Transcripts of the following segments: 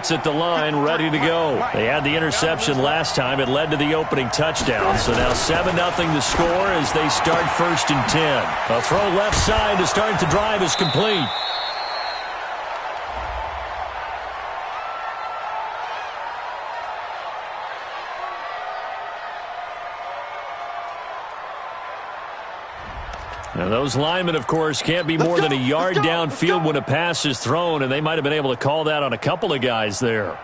splits at the line, ready to go. They had the interception last time. It led to the opening touchdown. So now 7-0 the score as they start 1st and 10. A throw left side to start the drive is complete. Now those linemen, of course, can't be more than a yard downfield when a pass is thrown, and they might have been able to call that on a couple of guys there.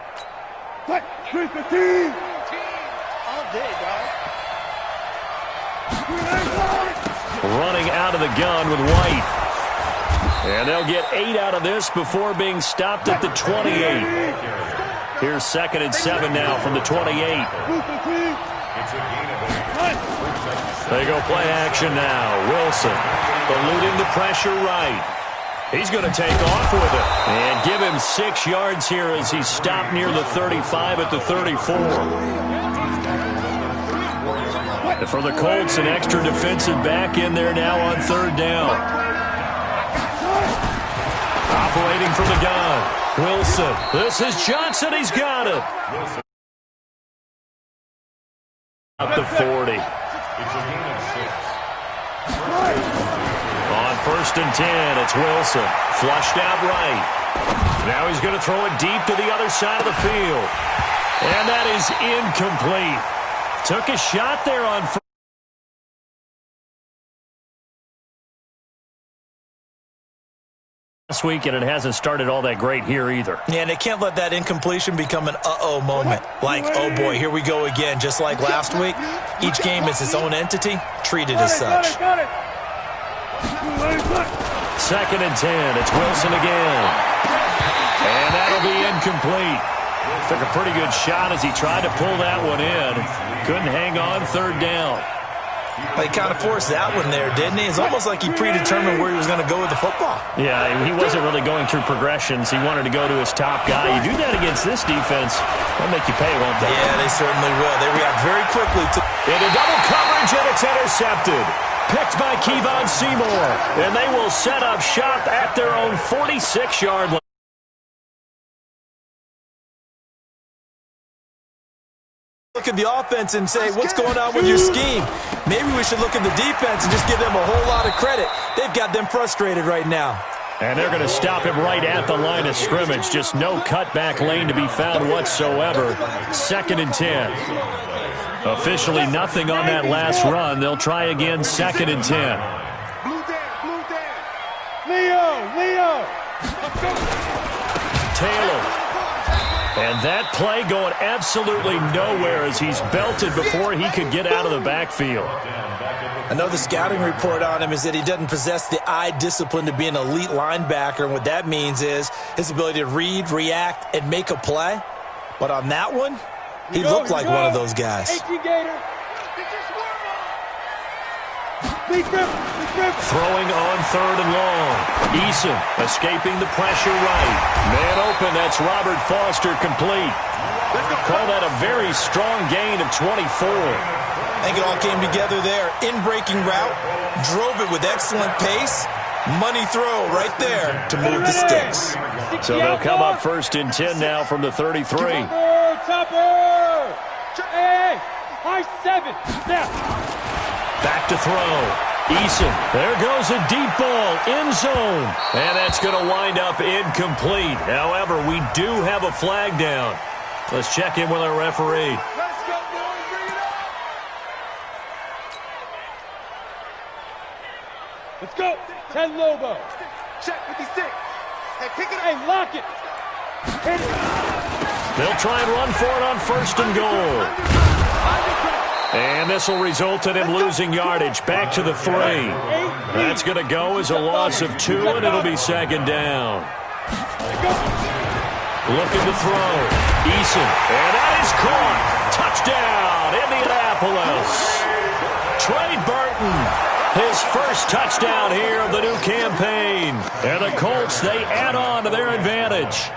Running out of the gun with White. And they'll get 8 out of this before being stopped at the 28. Here's 2nd and 7 now from the 28. They go play action now. Wilson eluding the pressure right. He's going to take off with it. And give him 6 yards here as he stopped near the 35 at the 34. And for the Colts, an extra defensive back in there now on 3rd down. Operating from the gun. Wilson. This is Johnson. He's got it. Up the 40. On 1st and 10, it's Wilson. Flushed out right. Now he's going to throw it deep to the other side of the field. And that is incomplete. Took a shot there on last week, and it hasn't started all that great here either. Yeah, and they can't let that incompletion become an uh-oh moment. Like, oh boy, here we go again. Just like last week, each game is its own entity, treated as such. 2nd and 10, it's Wilson again. And that'll be incomplete. Took a pretty good shot as he tried to pull that one in. Couldn't hang on 3rd down. He kind of forced that one there, didn't he? It's almost like he predetermined where he was going to go with the football. Yeah, he wasn't really going through progressions. He wanted to go to his top guy. You do that against this defense, they'll make you pay, won't they? Yeah, they certainly will. They react very quickly to into double coverage, and it's intercepted. Picked by Kevon Seymour. And they will set up shop at their own 46-yard line. Look at the offense and say, what's going on with your scheme? Maybe we should look at the defense and just give them a whole lot of credit. They've got them frustrated right now. And they're going to stop him right at the line of scrimmage. Just no cutback lane to be found whatsoever. 2nd and 10. Officially nothing on that last run. They'll try again, 2nd and 10. Leo! Taylor. And that play going absolutely nowhere as he's belted before he could get out of the backfield. I know the scouting report on him is that he doesn't possess the eye discipline to be an elite linebacker, and what that means is his ability to read, react, and make a play. But on that one, he looked like one of those guys. Throwing on 3rd and long. Eason escaping the pressure right. Man open, that's Robert Foster complete. Call that a very strong gain of 24. I think it all came together there. In-breaking route, drove it with excellent pace. Money throw right there to move the sticks. So they'll come up 1st and 10 now from the 33. High 7. Back to throw. Eason. There goes a deep ball. End zone. And that's going to wind up incomplete. However, we do have a flag down. Let's check in with our referee. Let's go. 10 Lobo. Check 56. Hey, pick it up. Hey, lock it. Hit it. They'll try and run for it on 1st and goal. And this will result in him losing yardage. Back to the 3. That's going to go as a loss of 2, and it'll be 2nd down. Looking to throw. Eason. And that is caught. Touchdown, Indianapolis. Trey Burton. His first touchdown here of the new campaign. And the Colts, they add on to their advantage.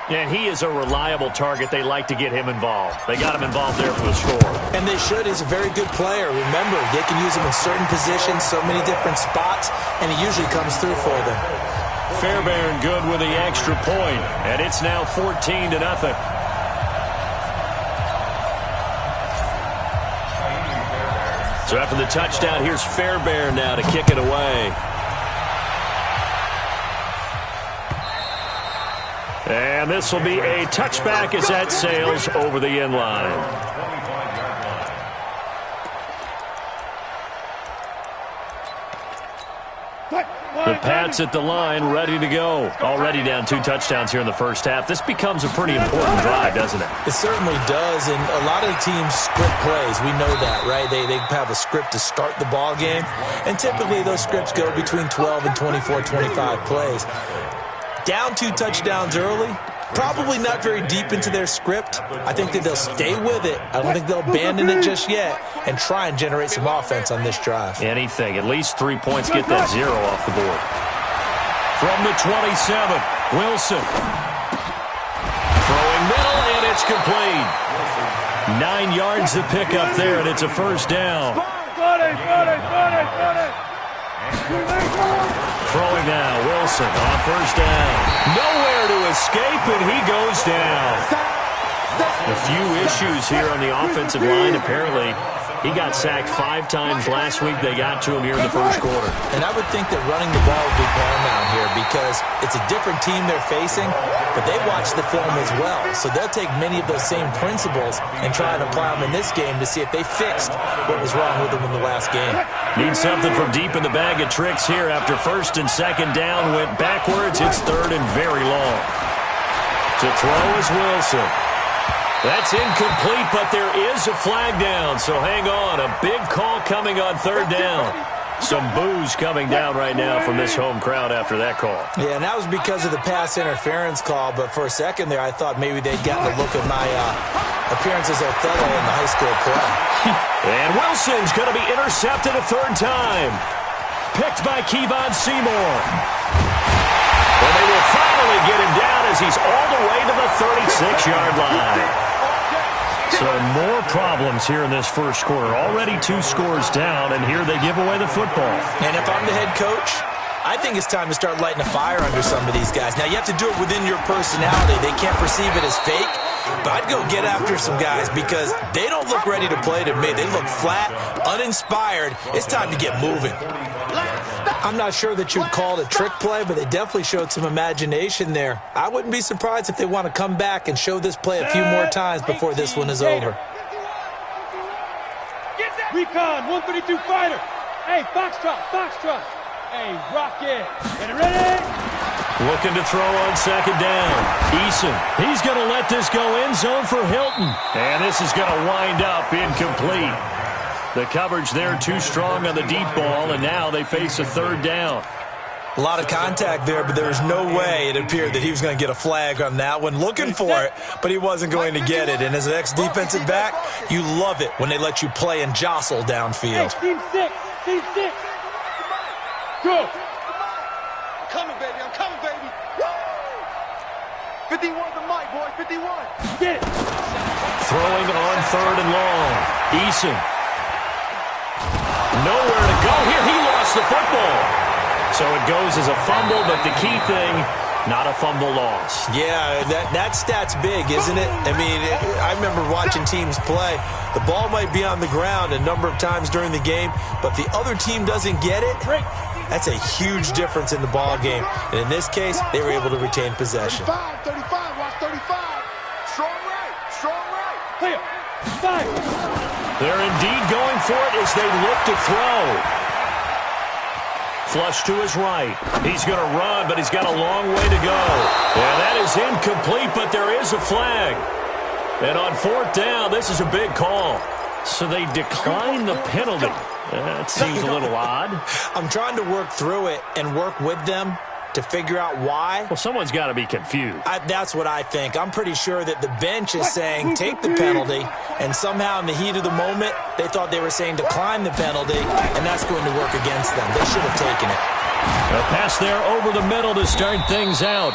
And he is a reliable target. They like to get him involved. They got him involved there for the score. And they should. He's a very good player. Remember, they can use him in certain positions, so many different spots, and he usually comes through for them. Fairbairn good with the extra point, and it's now 14-0. So after the touchdown, here's Fairbairn now to kick it away. And this will be a touchback as that sails over the end line. The Pats at the line, ready to go. Already down 2 touchdowns here in the first half. This becomes a pretty important drive, doesn't it? It certainly does, and a lot of teams script plays. We know that, right? They have a script to start the ball game, and typically those scripts go between 12 and 24, 25 plays. Down 2 touchdowns early, probably not very deep into their script. I think that they'll stay with it. I don't think they'll abandon it just yet and try and generate some offense on this drive. Anything. At least 3 points, get that 0 off the board. From the 27, Wilson. Throwing middle, and it's complete. 9 yards to pick up there, and it's a first down. Throwing now, Wilson on first down. Nowhere to escape, and he goes down. A few issues here on the offensive line. Apparently, he got sacked 5 times last week. They got to him here in the first quarter. And I would think that running the ball would be paramount here because it's a different team they're facing, but they watch the film as well. So they'll take many of those same principles and try and apply them in this game to see if they fixed what was wrong with them in the last game. Need something from deep in the bag of tricks here after first and second down went backwards. It's third and very long. To throw is Wilson. That's incomplete, but there is a flag down, so hang on. A big call coming on third down. Some boos coming down right now from this home crowd after that call. Yeah, and that was because of the pass interference call, but for a second there I thought maybe they'd gotten a look at my appearance as Othello in the high school play. And Wilson's going to be intercepted a third time. Picked by Kevon Seymour. And they will finally get him down as he's all the way to the 36-yard line. So more problems here in this first quarter. Already 2 scores down, and here they give away the football. And if I'm the head coach, I think it's time to start lighting a fire under some of these guys. Now, you have to do it within your personality. They can't perceive it as fake. But I'd go get after some guys because they don't look ready to play to me. They look flat, uninspired. It's time to get moving. I'm not sure that you'd call it a trick play, but they definitely showed some imagination there. I wouldn't be surprised if they want to come back and show this play a few more times before this one is over. Recon, 132 fighter. Hey, Foxtrot. Hey, Rocket. Get it ready. Looking to throw on second down. Eason, he's going to let this go end zone for Hilton. And this is going to wind up incomplete. The coverage there too strong on the deep ball, and now they face a third down. A lot of contact there, but there was no way it appeared that he was going to get a flag on that one. Looking for it, but he wasn't going to get it. And as an ex-defensive back, you love it when they let you play and jostle downfield. Hey, team 6. Go. I'm coming, baby. Woo! 51 the mic, boy, 51. Get it. Throwing on third and long. Eason. Nowhere to go here. He lost the football. So it goes as a fumble, but the key thing, not a fumble loss. Yeah, that stat's big, isn't it? I mean, I remember watching teams play. The ball might be on the ground a number of times during the game, but the other team doesn't get it. That's a huge difference in the ball game. And in this case, they were able to retain possession. 35, watch 35. Strong right. Clear. 5. They're indeed going for it as they look to throw. Flush to his right. He's going to run, but he's got a long way to go. Yeah, that is incomplete, but there is a flag. And on fourth down, this is a big call. So they decline the penalty. That seems a little odd. I'm trying to work through it and work with them to figure out why. Well, someone's got to be confused. That's what I think. I'm pretty sure that the bench is saying take the penalty, and somehow in the heat of the moment, they thought they were saying decline the penalty, and that's going to work against them. They should have taken it. A pass there over the middle to start things out.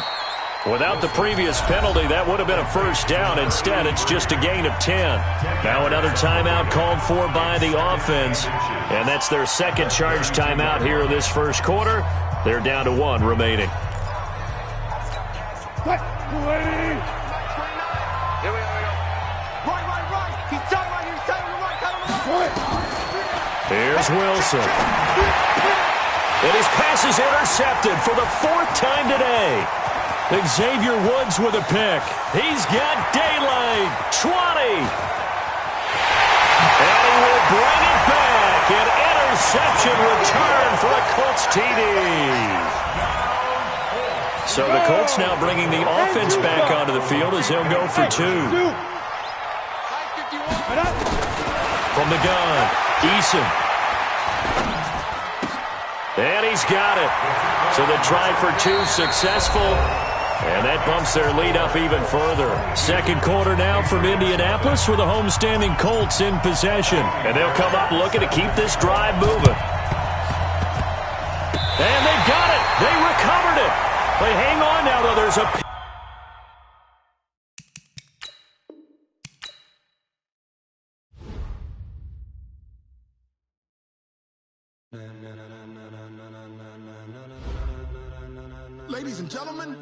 Without the previous penalty, that would have been a first down. Instead, it's just a gain of 10. Now another timeout called for by the offense, and that's their second charge timeout here in this first quarter. They're down to 1 remaining. What? Here we go. Right. He's tight right here. He's tight on the right. Tight on the right. Here's Wilson. And his pass is intercepted for the 4th time today. Xavier Woods with a pick. He's got daylight. 20. And he will bring it back. An interception return for a Colts TD. So the Colts now bringing the offense back onto the field as they'll go for 2. From the gun, Eason. And he's got it. So the try for 2 successful. And that bumps their lead up even further. Second quarter now from Indianapolis with the homestanding Colts in possession. And they'll come up looking to keep this drive moving. And they got it. They recovered it. They hang on now, though. There's a... Ladies and gentlemen,